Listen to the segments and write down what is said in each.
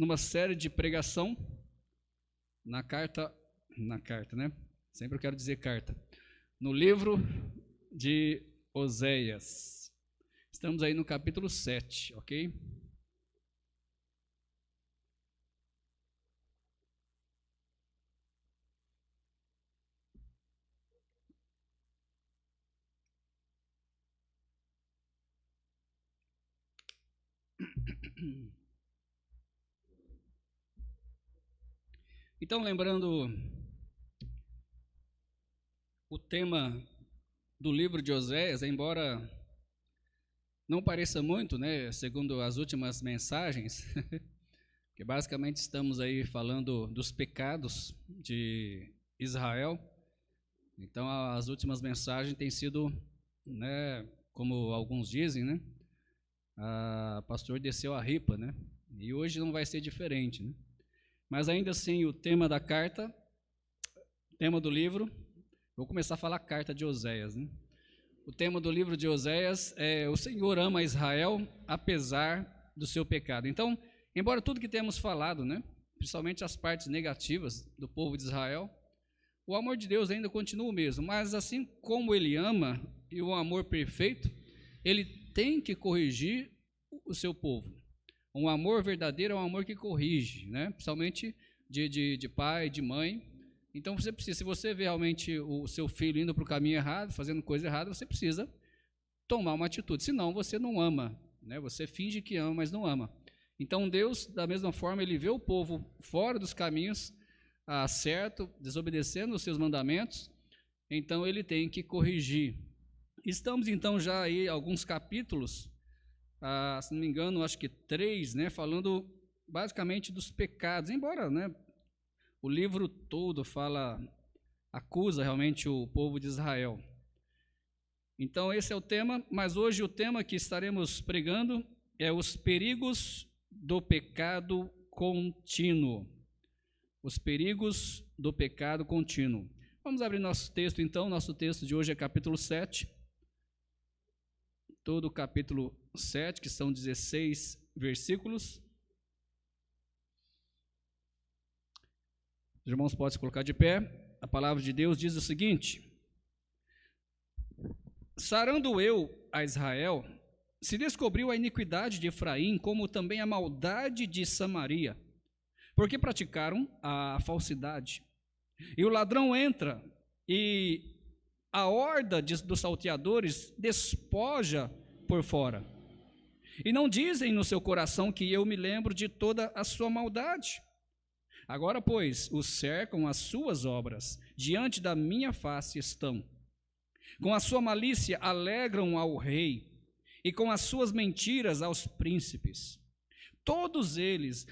numa série de pregação na carta, né? Sempre eu quero dizer carta. No livro de Oséias. Estamos aí no capítulo 7, ok? Então, lembrando o tema do livro de Oséias, embora não pareça muito, né, segundo as últimas mensagens, que basicamente estamos aí falando dos pecados de Israel. Então, as últimas mensagens têm sido, né, como alguns dizem, né, a pastor desceu a ripa, né, e hoje não vai ser diferente, né. Mas ainda assim, o tema da carta, tema do livro, vou começar a falar carta de Oséias, né? O tema do livro de Oséias é: o Senhor ama Israel apesar do seu pecado. Então, embora tudo que temos falado, né, principalmente as partes negativas do povo de Israel, o amor de Deus ainda continua o mesmo, mas assim como ele ama, e o amor perfeito, ele tem que corrigir o seu povo. Um amor verdadeiro é um amor que corrige, né? Principalmente de pai, de mãe. Então você precisa, se você vê realmente o seu filho indo para o caminho errado, fazendo coisa errada, você precisa tomar uma atitude, senão você não ama, né? Você finge que ama, mas não ama. Então Deus, da mesma forma, ele vê o povo fora dos caminhos certo, desobedecendo os seus mandamentos, então ele tem que corrigir. Estamos então já aí alguns capítulos, se não me engano, acho que 3, né, falando basicamente dos pecados, embora, né, o livro todo acusa realmente o povo de Israel. Então esse é o tema, mas hoje o tema que estaremos pregando é os perigos do pecado contínuo. Os perigos do pecado contínuo. Vamos abrir nosso texto então, nosso texto de hoje é capítulo 7, todo o capítulo 7, que são 16 versículos. Os irmãos podem se colocar de pé. A palavra de Deus diz o seguinte: sarando eu a Israel, se descobriu a iniquidade de Efraim, como também a maldade de Samaria, porque praticaram a falsidade. E o ladrão entra, e a horda dos salteadores despoja por fora. E não dizem no seu coração que eu me lembro de toda a sua maldade. Agora, pois, os cercam as suas obras, diante da minha face estão. Com a sua malícia alegram ao rei, e com as suas mentiras aos príncipes. Todos eles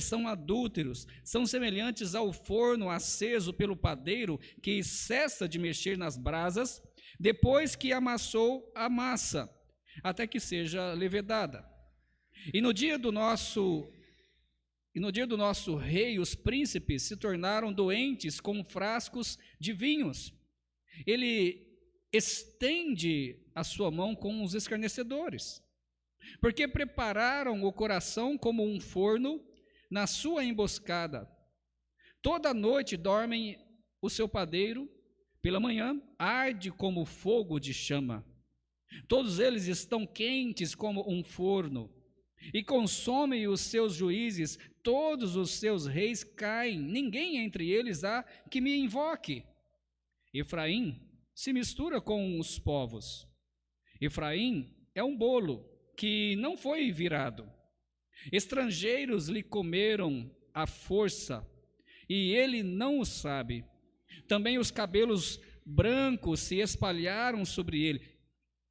são adúlteros, são semelhantes ao forno aceso pelo padeiro, que cessa de mexer nas brasas, depois que amassou a massa, até que seja levedada. E no dia do nosso rei, os príncipes se tornaram doentes com frascos de vinhos. Ele estende a sua mão com os escarnecedores, porque prepararam o coração como um forno na sua emboscada. Toda noite dormem o seu padeiro, pela manhã arde como fogo de chama. Todos eles estão quentes como um forno, e consomem os seus juízes, todos os seus reis caem, ninguém entre eles há que me invoque. Efraim se mistura com os povos. Efraim é um bolo que não foi virado. Estrangeiros lhe comeram à força, e ele não o sabe. Também os cabelos brancos se espalharam sobre ele,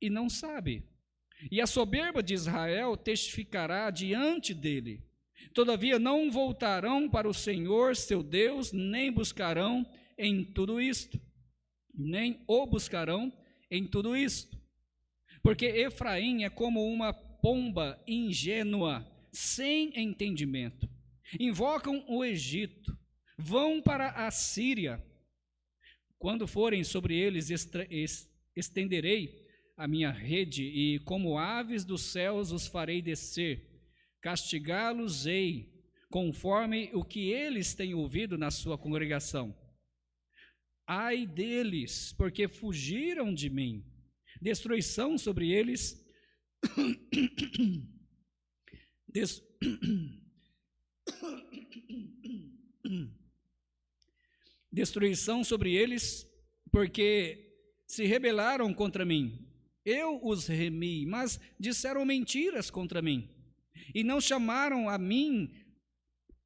e não sabe. E a soberba de Israel testificará diante dele. Todavia não voltarão para o Senhor seu Deus, nem buscarão em tudo isto, nem o buscarão em tudo isto. Porque Efraim é como uma pomba ingênua, sem entendimento. Invocam o Egito, vão para a Síria. Quando forem sobre eles, estenderei a minha rede, e como aves dos céus os farei descer. castigá-los-ei, conforme o que eles têm ouvido na sua congregação. Ai deles, porque fugiram de mim. Destruição sobre eles. Destruição sobre eles, porque se rebelaram contra mim. Eu os remi, mas disseram mentiras contra mim, e não chamaram a mim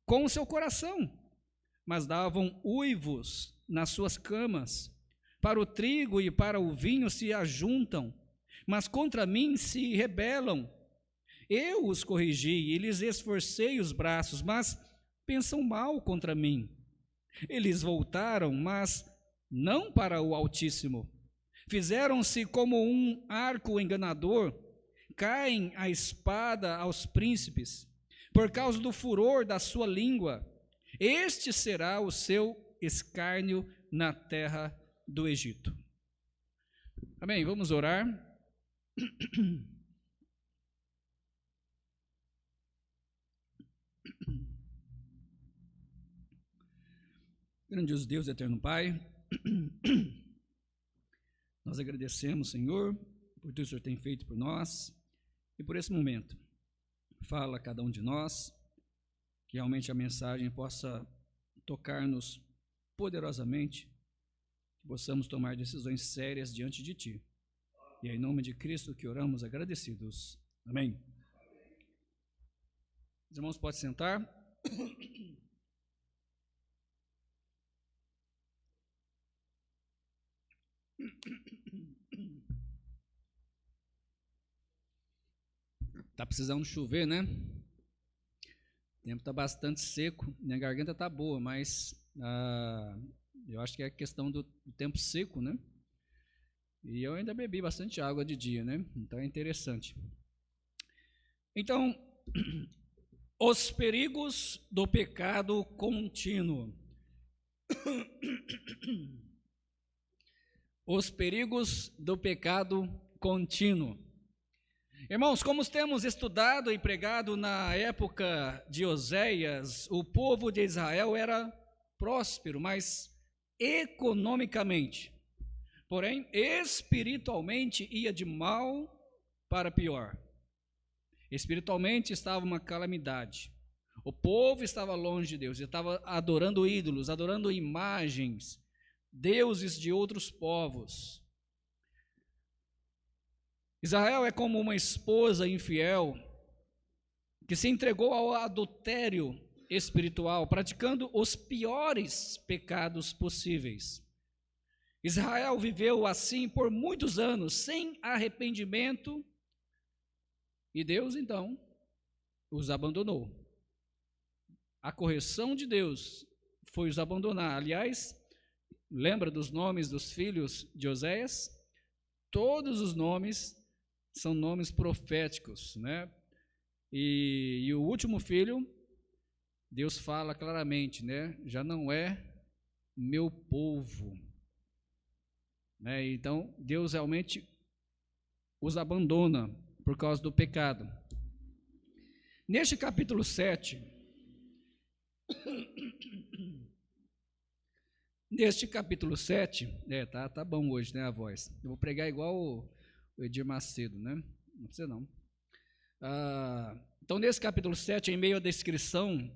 com o seu coração, mas davam uivos nas suas camas. Para o trigo e para o vinho se ajuntam, mas contra mim se rebelam. Eu os corrigi e lhes esforcei os braços, mas pensam mal contra mim. Eles voltaram, mas não para o Altíssimo. Fizeram-se como um arco enganador, caem a espada aos príncipes, por causa do furor da sua língua. Este será o seu escárnio na terra do Egito. Amém, vamos orar. Grandioso Deus, eterno Pai, nós agradecemos, Senhor, por tudo que o Senhor tem feito por nós e por esse momento. Fala a cada um de nós, que realmente a mensagem possa tocar-nos poderosamente, que possamos tomar decisões sérias diante de Ti. E é em nome de Cristo que oramos agradecidos. Amém. Os irmãos podem sentar. Está precisando chover, né? O tempo está bastante seco, minha garganta está boa, mas eu acho que é questão do tempo seco, né? E eu ainda bebi bastante água de dia, né? Então é interessante. Então, os perigos do pecado contínuo. Os perigos do pecado contínuo. Irmãos, como temos estudado e pregado na época de Oséias, o povo de Israel era próspero, mas economicamente. Porém, espiritualmente ia de mal para pior. Espiritualmente estava uma calamidade. O povo estava longe de Deus, estava adorando ídolos, adorando imagens, deuses de outros povos. Israel é como uma esposa infiel que se entregou ao adultério espiritual, praticando os piores pecados possíveis. Israel viveu assim por muitos anos, sem arrependimento, e Deus então os abandonou. A correção de Deus foi os abandonar. Aliás, lembra dos nomes dos filhos de Oséias? Todos os nomes são nomes proféticos, né? E o último filho, Deus fala claramente, né? Já não é meu povo, né? Então, Deus realmente os abandona por causa do pecado. Neste capítulo 7, tá bom hoje, né, a voz. Eu vou pregar igual o Edir Macedo, né? Não precisa não. Então, nesse capítulo 7, em meio à descrição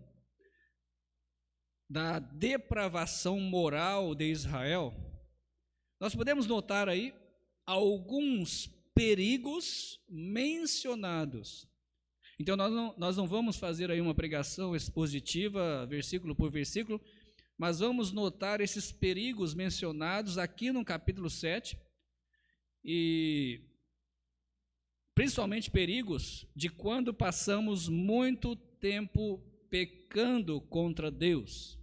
da depravação moral de Israel, nós podemos notar aí alguns perigos mencionados. Então, nós não vamos fazer aí uma pregação expositiva, versículo por versículo, mas vamos notar esses perigos mencionados aqui no capítulo 7, e principalmente perigos de quando passamos muito tempo pecando contra Deus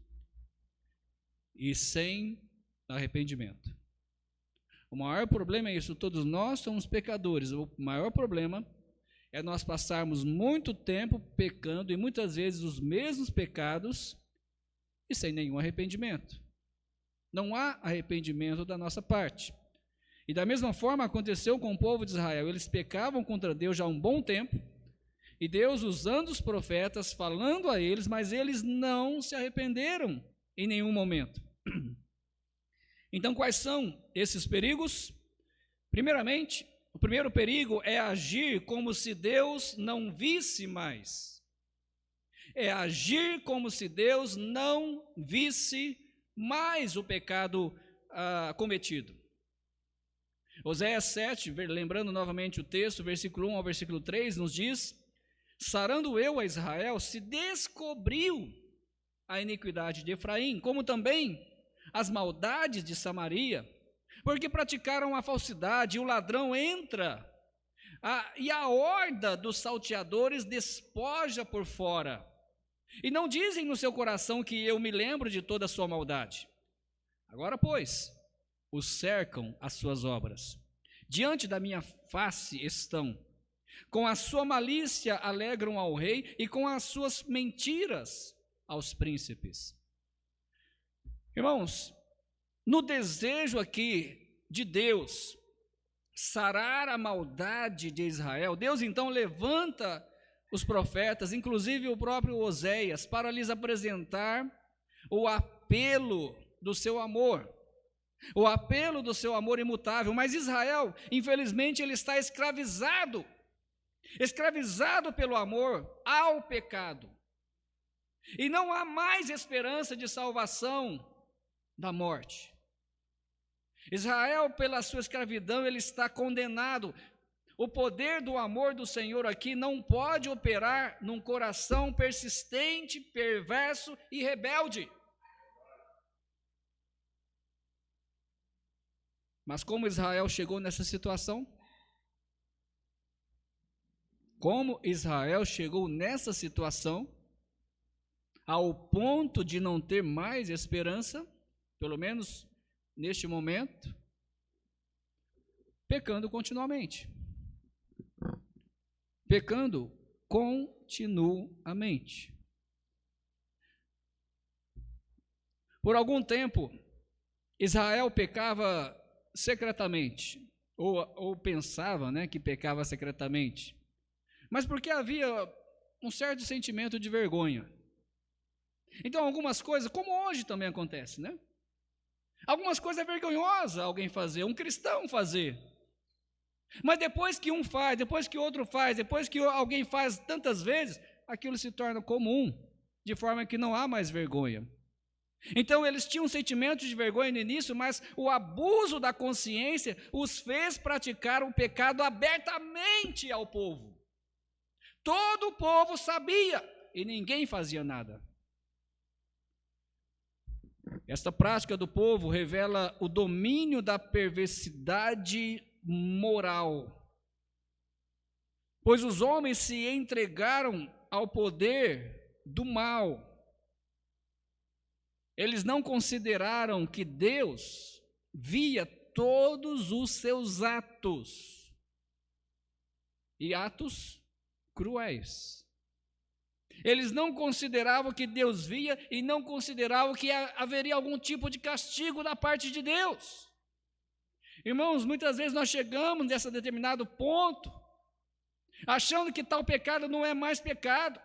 e sem arrependimento. O maior problema é isso, todos nós somos pecadores. O maior problema é nós passarmos muito tempo pecando, e muitas vezes os mesmos pecados, e sem nenhum arrependimento. Não há arrependimento da nossa parte. E da mesma forma aconteceu com o povo de Israel. Eles pecavam contra Deus já há um bom tempo, E Deus usando os profetas, falando a eles, mas eles não se arrependeram em nenhum momento. Então, quais são esses perigos? Primeiramente, o primeiro perigo é agir como se Deus não visse mais. É agir como se Deus não visse mais o pecado cometido. Oséias 7, lembrando novamente o texto, versículo 1 ao versículo 3, nos diz: sarando eu a Israel, se descobriu a iniquidade de Efraim, como também as maldades de Samaria, porque praticaram a falsidade, e o ladrão entra, e a horda dos salteadores despoja por fora. E não dizem no seu coração que eu me lembro de toda a sua maldade. Agora, pois, os cercam as suas obras. Diante da minha face estão. Com a sua malícia alegram ao rei, e com as suas mentiras aos príncipes. Irmãos, no desejo aqui de Deus sarar a maldade de Israel, Deus então levanta os profetas, inclusive o próprio Oséias, para lhes apresentar o apelo do seu amor. O apelo do seu amor imutável. Mas Israel, infelizmente, ele está escravizado pelo amor ao pecado. E não há mais esperança de salvação da morte. Israel, pela sua escravidão, ele está condenado. O poder do amor do Senhor aqui não pode operar num coração persistente, perverso e rebelde. Mas como Israel chegou nessa situação? Como Israel chegou nessa situação, ao ponto de não ter mais esperança, pelo menos neste momento, pecando continuamente. Pecando continuamente. Por algum tempo, Israel pecava secretamente, ou pensava, que pecava secretamente, mas porque havia um certo sentimento de vergonha. Então, algumas coisas, como hoje também acontece, algumas coisas é vergonhosa alguém fazer, um cristão fazer. Mas depois que um faz, depois que outro faz, depois que alguém faz tantas vezes, aquilo se torna comum, de forma que não há mais vergonha. Então eles tinham um sentimento de vergonha no início, mas o abuso da consciência os fez praticar o pecado abertamente ao povo. Todo o povo sabia e ninguém fazia nada. Esta prática do povo revela o domínio da perversidade moral, pois os homens se entregaram ao poder do mal. Eles não consideraram que Deus via todos os seus atos, e atos cruéis. Eles não consideravam que Deus via e não consideravam que haveria algum tipo de castigo da parte de Deus. Irmãos, muitas vezes nós chegamos nesse determinado ponto, achando que tal pecado não é mais pecado,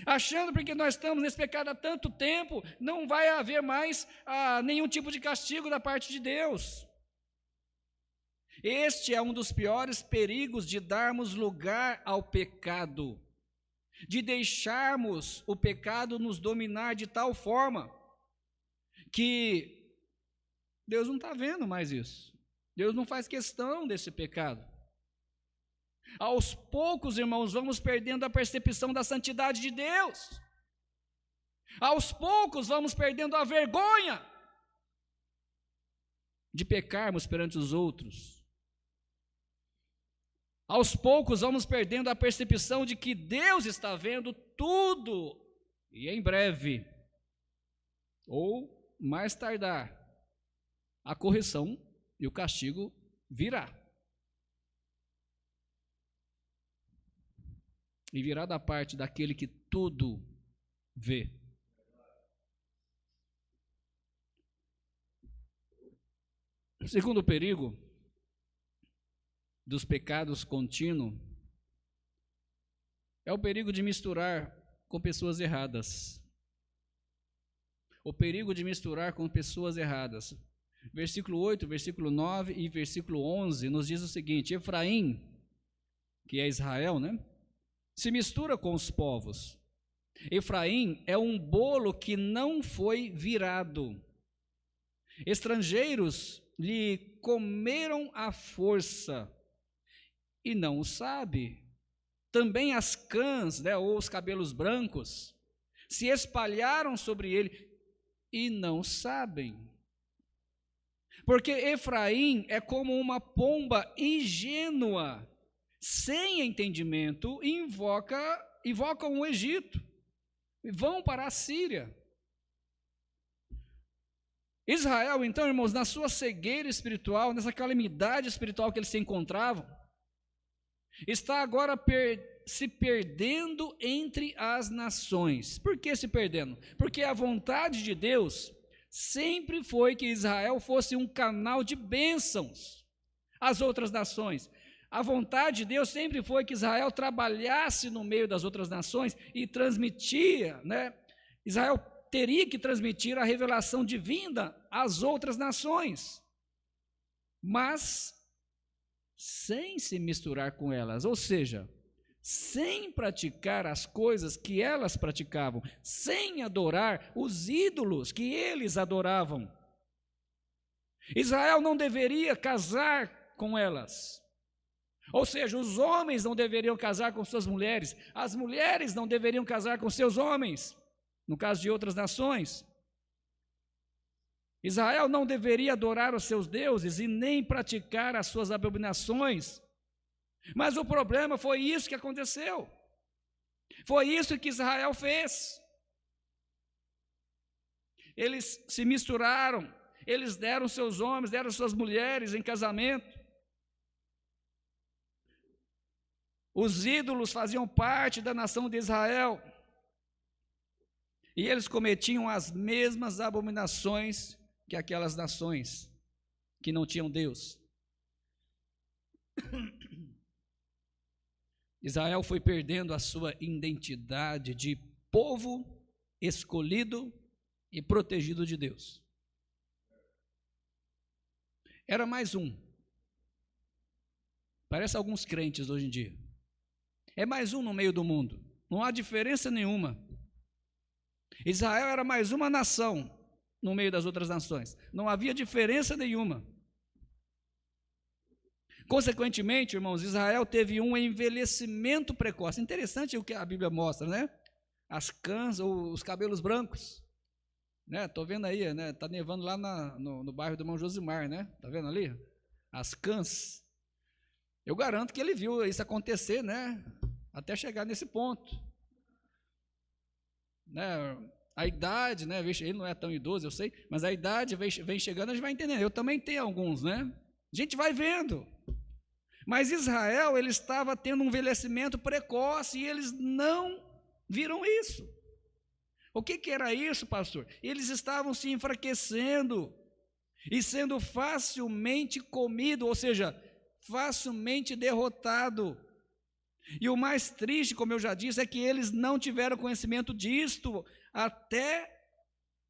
achando porque nós estamos nesse pecado há tanto tempo, não vai haver mais nenhum tipo de castigo da parte de Deus. Este é um dos piores perigos de darmos lugar ao pecado, de deixarmos o pecado nos dominar de tal forma que Deus não está vendo mais isso. Deus não faz questão desse pecado. Aos poucos, irmãos, vamos perdendo a percepção da santidade de Deus. Aos poucos vamos perdendo a vergonha de pecarmos perante os outros. Aos poucos vamos perdendo a percepção de que Deus está vendo tudo e em breve, ou mais tardar, a correção e o castigo virá. E virá da parte daquele que tudo vê. O segundo perigo dos pecados contínuos é o perigo de misturar com pessoas erradas. O perigo de misturar com pessoas erradas. Versículo 8, versículo 9 e versículo 11 nos diz o seguinte: Efraim, que é Israel, né, se mistura com os povos. Efraim é um bolo que não foi virado. Estrangeiros lhe comeram à força e não o sabe. Também as cãs, né, ou os cabelos brancos, se espalharam sobre ele e não sabem. Porque Efraim é como uma pomba ingênua, sem entendimento, e invocam o Egito, e vão para a Síria. Israel, então, irmãos, na sua cegueira espiritual, nessa calamidade espiritual que eles se encontravam, está agora se perdendo entre as nações. Por que se perdendo? Porque a vontade de Deus sempre foi que Israel fosse um canal de bênçãos às outras nações. A vontade de Deus sempre foi que Israel trabalhasse no meio das outras nações e transmitia, né? Israel teria que transmitir a revelação divina às outras nações, mas sem se misturar com elas, ou seja, sem praticar as coisas que elas praticavam, sem adorar os ídolos que eles adoravam. Israel não deveria casar com elas, ou seja, os homens não deveriam casar com suas mulheres, as mulheres não deveriam casar com seus homens, no caso de outras nações. Israel não deveria adorar os seus deuses e nem praticar as suas abominações. Mas o problema foi isso que aconteceu. Foi isso que Israel fez. Eles se misturaram, eles deram seus homens, deram suas mulheres em casamento. Os ídolos faziam parte da nação de Israel. E eles cometiam as mesmas abominações que aquelas nações que não tinham Deus. Israel foi perdendo a sua identidade de povo escolhido e protegido de Deus. Era mais um. Parece alguns crentes hoje em dia. É mais um no meio do mundo. Não há diferença nenhuma. Israel era mais uma nação no meio das outras nações. Não havia diferença nenhuma. Consequentemente, irmãos, Israel teve um envelhecimento precoce. Interessante o que a Bíblia mostra, né? As cãs ou os cabelos brancos. Né? Estou vendo aí, né? Está nevando lá no bairro do irmão Josimar, né? Está vendo ali? As cãs. Eu garanto que ele viu isso acontecer, né? Até chegar nesse ponto. Né? A idade, né? Ele não é tão idoso, eu sei, mas a idade vem chegando, a gente vai entendendo. Eu também tenho alguns, né? A gente vai vendo. Mas Israel, ele estava tendo um envelhecimento precoce e eles não viram isso. O que era isso, pastor? Eles estavam se enfraquecendo e sendo facilmente comido, ou seja, facilmente derrotado. E o mais triste, como eu já disse, é que eles não tiveram conhecimento disto até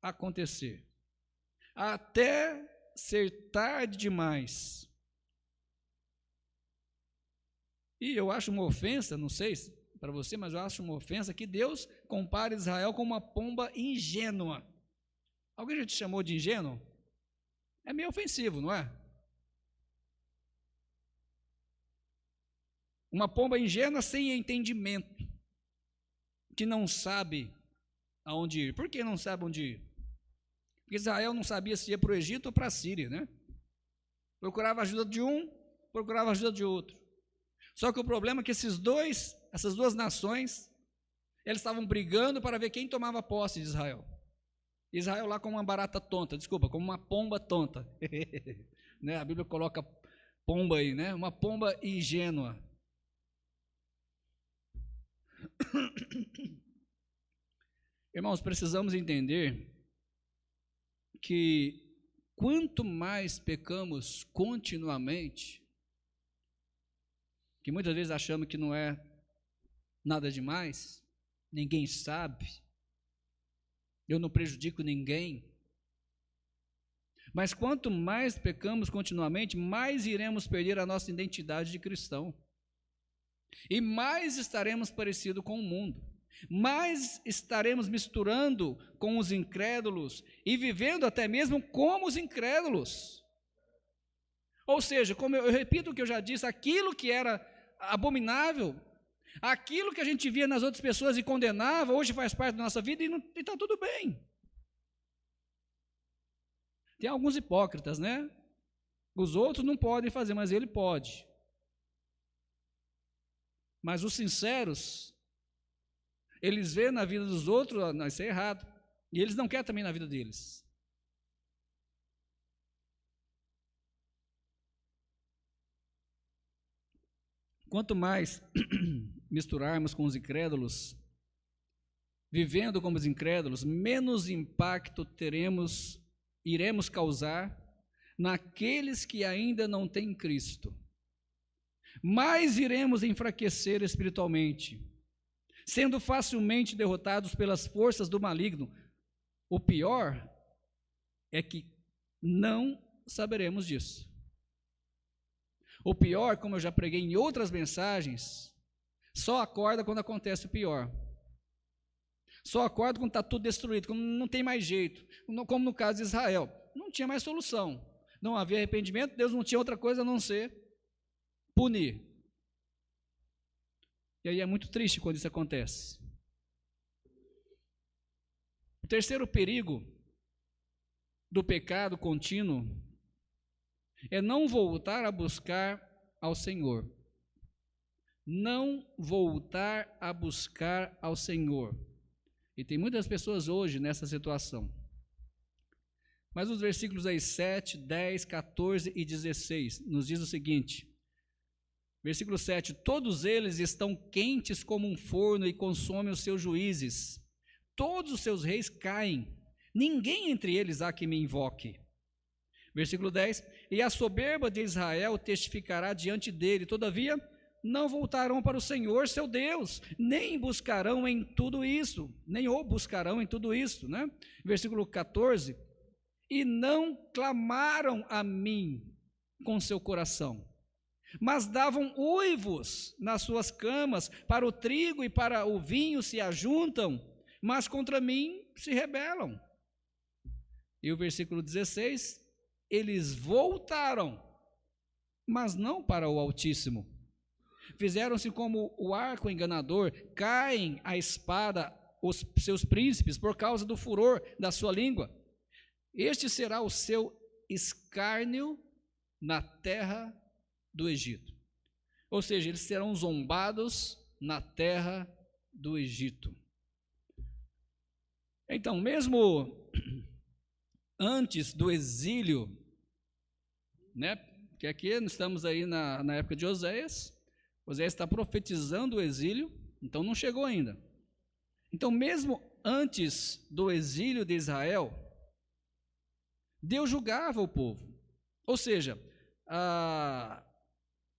acontecer, até ser tarde demais. E eu acho uma ofensa, não sei para você, mas eu acho uma ofensa que Deus compare Israel com uma pomba ingênua. Alguém já te chamou de ingênuo? É meio ofensivo, não é? Uma pomba ingênua sem entendimento, que não sabe aonde ir. Por que não sabe onde ir? Porque Israel não sabia se ia para o Egito ou para a Síria, né? Procurava ajuda de um, procurava ajuda de outro. Só que o problema é que essas duas nações, eles estavam brigando para ver quem tomava posse de Israel. Israel lá como uma barata tonta, como uma pomba tonta. Né? A Bíblia coloca pomba aí, né? Uma pomba ingênua. Irmãos, precisamos entender que quanto mais pecamos continuamente, que muitas vezes achamos que não é nada demais, ninguém sabe, eu não prejudico ninguém. Mas quanto mais pecamos continuamente, mais iremos perder a nossa identidade de cristão. E mais estaremos parecidos com o mundo. Mais estaremos misturando com os incrédulos e vivendo até mesmo como os incrédulos. Ou seja, como eu repito o que eu já disse, aquilo que era abominável, aquilo que a gente via nas outras pessoas e condenava, hoje faz parte da nossa vida e está tudo bem. Tem alguns hipócritas, né? Os outros não podem fazer, mas ele pode. Mas os sinceros, eles veem na vida dos outros, não, isso é errado. E eles não querem também na vida deles. Quanto mais misturarmos com os incrédulos, vivendo como os incrédulos, menos impacto iremos causar naqueles que ainda não têm Cristo. Mais iremos enfraquecer espiritualmente, sendo facilmente derrotados pelas forças do maligno. O pior é que não saberemos disso. O pior, como eu já preguei em outras mensagens, só acorda quando acontece o pior. Só acorda quando está tudo destruído, quando não tem mais jeito. Como no caso de Israel, não tinha mais solução. Não havia arrependimento, Deus não tinha outra coisa a não ser punir. E aí é muito triste quando isso acontece. O terceiro perigo do pecado contínuo é não voltar a buscar ao Senhor. Não voltar a buscar ao Senhor. E tem muitas pessoas hoje nessa situação. Mas os versículos aí 7, 10, 14 e 16 nos diz o seguinte. Versículo 7, todos eles estão quentes como um forno e consomem os seus juízes. Todos os seus reis caem, ninguém entre eles há que me invoque. Versículo 10, e a soberba de Israel testificará diante dele, todavia não voltarão para o Senhor seu Deus, nem buscarão em tudo isso, nem o buscarão em tudo isso, né? Versículo 14, e não clamaram a mim com seu coração, mas davam uivos nas suas camas, para o trigo e para o vinho se ajuntam, mas contra mim se rebelam. E o versículo 16, eles voltaram, mas não para o Altíssimo. Fizeram-se como o arco enganador, caem a espada os seus príncipes por causa do furor da sua língua. Este será o seu escárnio na terra do Egito. Ou seja, eles serão zombados na terra do Egito. Então, mesmo antes do exílio, né? Porque aqui estamos aí na época de Oséias. Oséias está profetizando o exílio, então não chegou ainda. Então, mesmo antes do exílio de Israel, Deus julgava o povo. Ou seja,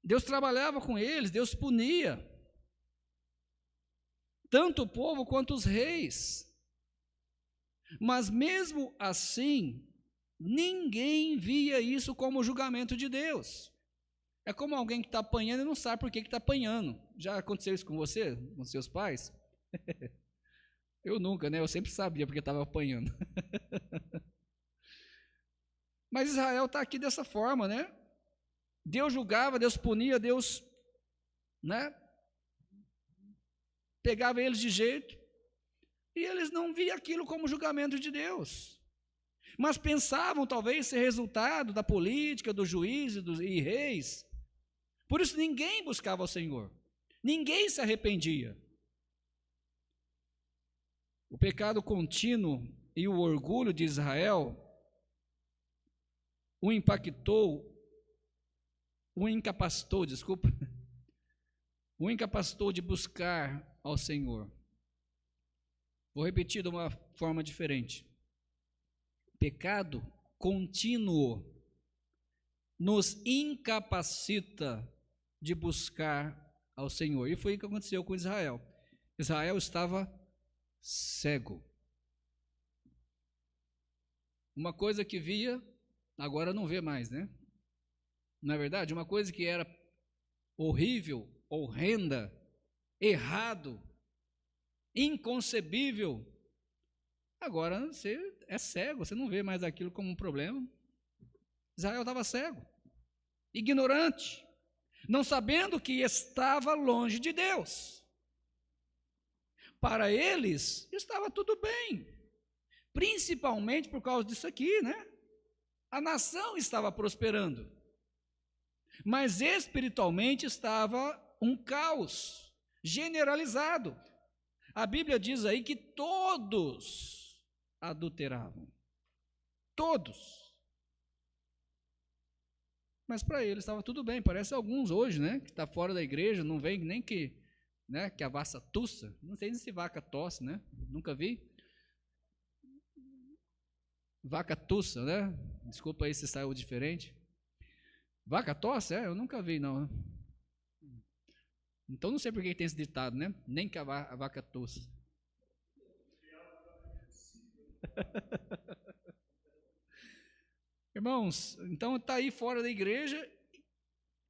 Deus trabalhava com eles, Deus punia tanto o povo quanto os reis. Mas mesmo assim, ninguém via isso como julgamento de Deus. É como alguém que está apanhando e não sabe por que está apanhando. Já aconteceu isso com você, com seus pais? Eu nunca, né? Eu sempre sabia porque estava apanhando. Mas Israel está aqui dessa forma, né? Deus julgava, Deus punia, Deus, né? Pegava eles de jeito, e eles não viam aquilo como julgamento de Deus. Mas pensavam talvez ser resultado da política, dos juízes e reis. Por isso ninguém buscava o Senhor, ninguém se arrependia. O pecado contínuo e o orgulho de Israel o incapacitou de buscar ao Senhor. Vou repetir de uma forma diferente. Pecado contínuo nos incapacita de buscar ao Senhor. E foi o que aconteceu com Israel. Israel estava cego. Uma coisa que via, agora não vê mais, né? Não é verdade? Uma coisa que era horrível, horrenda, errado, inconcebível, agora você é cego, você não vê mais aquilo como um problema. Israel estava cego, ignorante, não sabendo que estava longe de Deus. Para eles, estava tudo bem, principalmente por causa disso aqui, né? A nação estava prosperando, mas espiritualmente estava um caos generalizado. A Bíblia diz aí que todos adulteravam, todos. Mas para eles estava tudo bem. Parece alguns hoje, né, que está fora da igreja, não vem nem que, né, que a vaca tussa. Não sei nem se vaca tosse, né? Nunca vi. Vaca tussa, né? Desculpa aí se saiu diferente. Vaca tosse? Eu nunca vi, não. Então não sei por que tem esse ditado, né? Nem que a vaca tussa. Irmãos, então está aí fora da igreja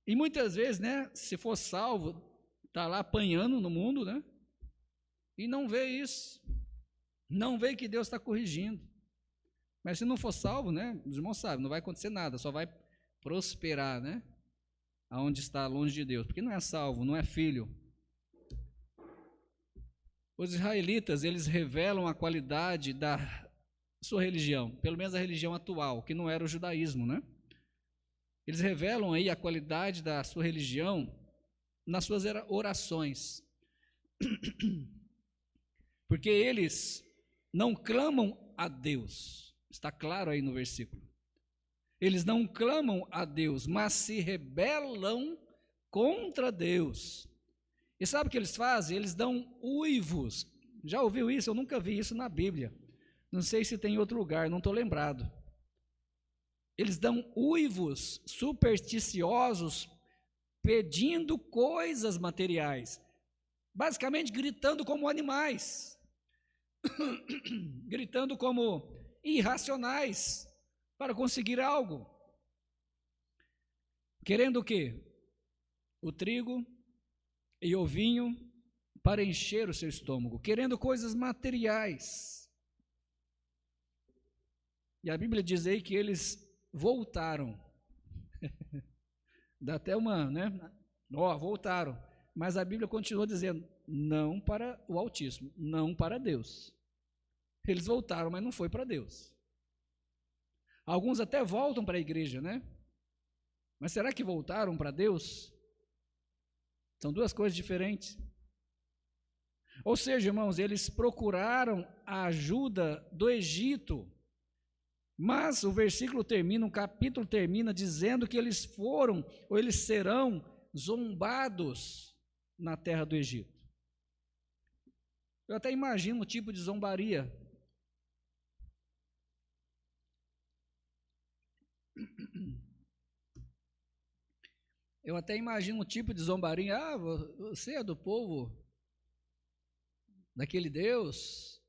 e muitas vezes, né, se for salvo, está lá apanhando no mundo, né, e não vê isso, não vê que Deus está corrigindo. Mas se não for salvo, né, os irmãos sabem, não vai acontecer nada, só vai prosperar, né, aonde está longe de Deus, porque não é salvo, não é filho. Os israelitas, eles revelam a qualidade da sua religião, pelo menos a religião atual, que não era o judaísmo, né? Eles revelam aí a qualidade da sua religião nas suas orações, porque eles não clamam a Deus, está claro aí no versículo, eles não clamam a Deus, mas se rebelam contra Deus. E sabe o que eles fazem? Eles dão uivos. Já ouviu isso? Eu nunca vi isso na Bíblia. Não sei se tem em outro lugar, não estou lembrado. Eles dão uivos supersticiosos, pedindo coisas materiais, basicamente gritando como animais, gritando como irracionais, para conseguir algo. Querendo o quê? O trigo e o vinho para encher o seu estômago, querendo coisas materiais. E a Bíblia diz aí que eles voltaram. Dá até uma, né? Voltaram. Mas a Bíblia continua dizendo, não para o Altíssimo, não para Deus. Eles voltaram, mas não foi para Deus. Alguns até voltam para a igreja, né? Mas será que voltaram para Deus? São duas coisas diferentes. Ou seja, irmãos, eles procuraram a ajuda do Egito, mas o versículo termina, o capítulo termina dizendo que eles foram, ou eles serão zombados na terra do Egito. Eu até imagino o tipo de zombaria. Eu até imagino um tipo de zombaria. Ah, você é do povo daquele Deus,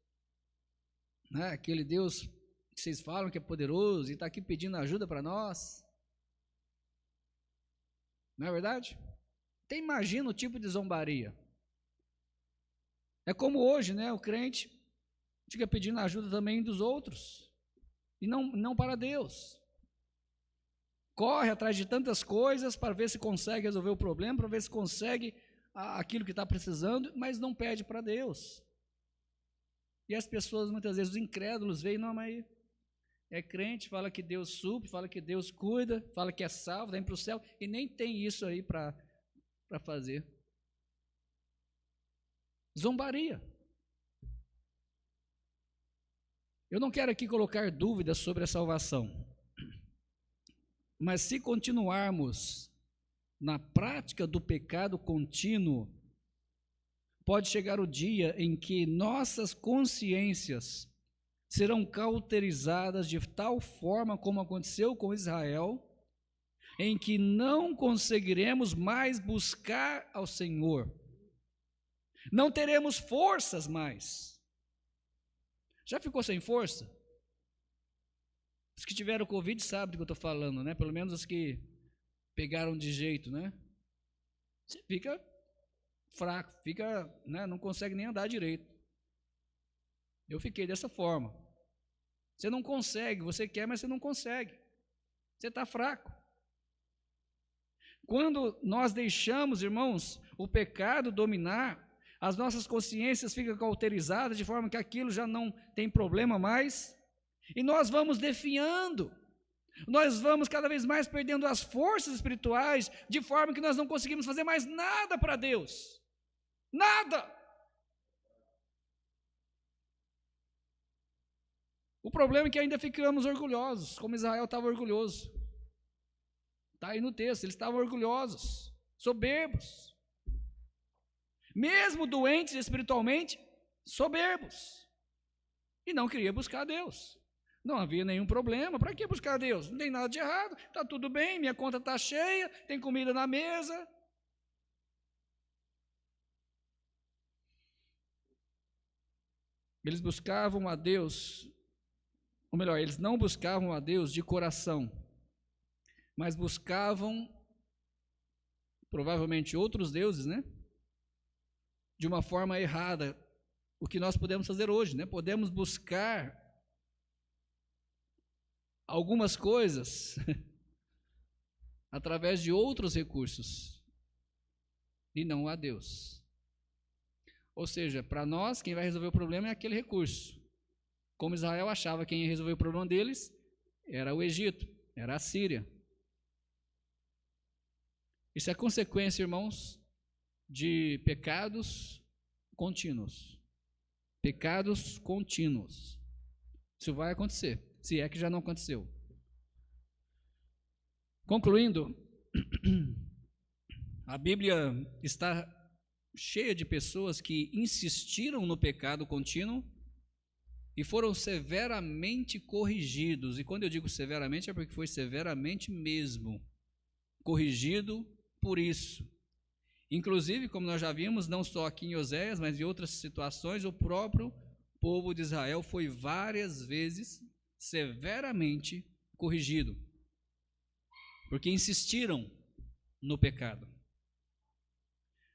né? Aquele Deus que vocês falam que é poderoso e está aqui pedindo ajuda para nós. Não é verdade? Até imagina o tipo de zombaria. É como hoje, né? O crente fica pedindo ajuda também dos outros e não para Deus. Corre atrás de tantas coisas para ver se consegue resolver o problema, para ver se consegue aquilo que está precisando, mas não pede para Deus. E as pessoas, muitas vezes, os incrédulos, veem, não, mas é crente, fala que Deus supre, fala que Deus cuida, fala que é salvo, dá para o céu, e nem tem isso aí para fazer. Zombaria. Eu não quero aqui colocar dúvidas sobre a salvação, mas se continuarmos na prática do pecado contínuo, pode chegar o dia em que nossas consciências serão cauterizadas de tal forma como aconteceu com Israel, em que não conseguiremos mais buscar ao Senhor. Não teremos forças mais. Já ficou sem força? Os que tiveram Covid sabem do que eu estou falando, né? Pelo menos os que pegaram de jeito, né? Você fica fraco, fica, né? Não consegue nem andar direito. Eu fiquei dessa forma. Você não consegue, você quer, mas você não consegue. Você está fraco. Quando nós deixamos, irmãos, o pecado dominar, as nossas consciências ficam cauterizadas, de forma que aquilo já não tem problema mais, e nós vamos definhando, nós vamos cada vez mais perdendo as forças espirituais, de forma que nós não conseguimos fazer mais nada para Deus, nada. O problema é que ainda ficamos orgulhosos, como Israel estava orgulhoso. Está aí no texto, eles estavam orgulhosos, soberbos. Mesmo doentes espiritualmente, soberbos. E não queria buscar Deus. Não havia nenhum problema, para que buscar Deus? Não tem nada de errado, está tudo bem, minha conta está cheia, tem comida na mesa. Eles buscavam a Deus, ou melhor, eles não buscavam a Deus de coração, mas buscavam, provavelmente, outros deuses, né? De uma forma errada. O que nós podemos fazer hoje, né? Podemos buscar algumas coisas através de outros recursos e não a Deus. Ou seja, para nós, quem vai resolver o problema é aquele recurso. Como Israel achava que quem ia resolver o problema deles era o Egito, era a Síria. Isso é consequência, irmãos, de pecados contínuos. Pecados contínuos. Isso vai acontecer, se é que já não aconteceu. Concluindo, a Bíblia está cheia de pessoas que insistiram no pecado contínuo e foram severamente corrigidos. E quando eu digo severamente, é porque foi severamente mesmo corrigido por isso. Inclusive, como nós já vimos, não só aqui em Oséias, mas em outras situações, o próprio povo de Israel foi várias vezes severamente corrigido, porque insistiram no pecado.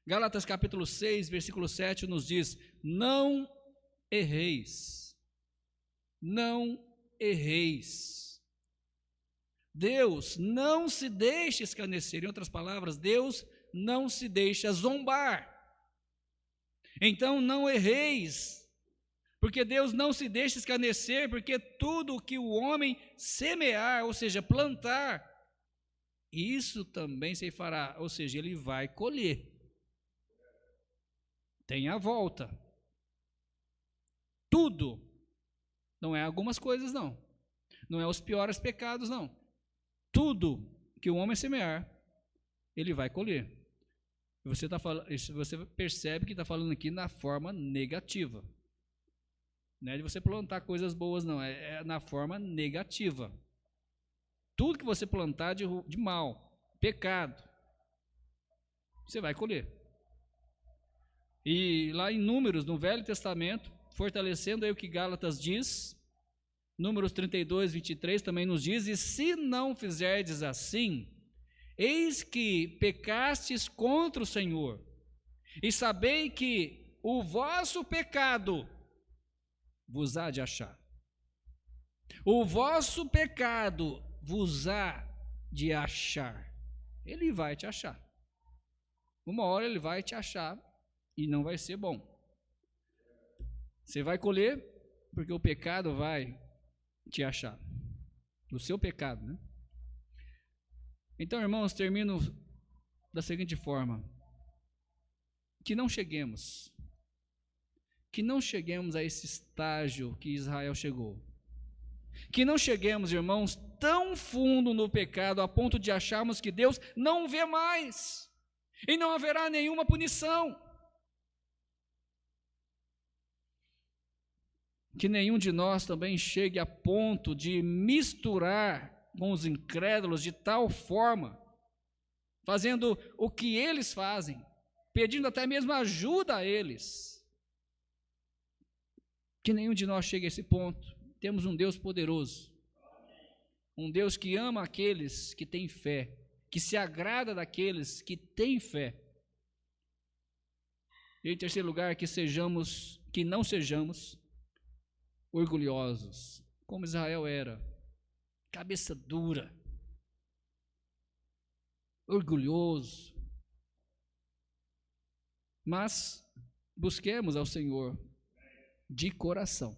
Gálatas capítulo 6, versículo 7 nos diz: não erreis, não erreis. Deus não se deixa escarnecer, em outras palavras, Deus não se deixa zombar. Então não erreis, porque Deus não se deixa escarnecer, porque tudo o que o homem semear, ou seja, plantar, isso também se fará, ou seja, ele vai colher. Tem a volta. Tudo. Não é algumas coisas, não. Não é os piores pecados, não. Tudo que o homem semear, ele vai colher. Você percebe que está falando aqui na forma negativa. Não é de você plantar coisas boas, não. É na forma negativa. Tudo que você plantar de mal, pecado, você vai colher. E lá em Números, no Velho Testamento, fortalecendo aí o que Gálatas diz, Números 32, 23 também nos diz: e se não fizerdes assim, eis que pecastes contra o Senhor, e sabei que o vosso pecado vos há de achar. O vosso pecado vos há de achar. Ele vai te achar. Uma hora ele vai te achar e não vai ser bom. Você vai colher porque o pecado vai te achar. O seu pecado, né? Então, irmãos, termino da seguinte forma: que não cheguemos a esse estágio que Israel chegou. Que não cheguemos, irmãos, tão fundo no pecado a ponto de acharmos que Deus não vê mais e não haverá nenhuma punição. Que nenhum de nós também chegue a ponto de misturar com os incrédulos de tal forma, fazendo o que eles fazem, pedindo até mesmo ajuda a eles. Que nenhum de nós chegue a esse ponto. Temos um Deus poderoso, um Deus que ama aqueles que têm fé, que se agrada daqueles que têm fé. E em terceiro lugar, que não sejamos orgulhosos, como Israel era, cabeça dura, orgulhoso. Mas busquemos ao Senhor de coração,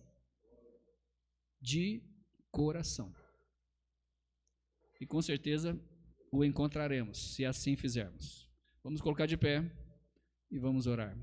de coração. E com certeza o encontraremos, se assim fizermos. Vamos colocar de pé e vamos orar.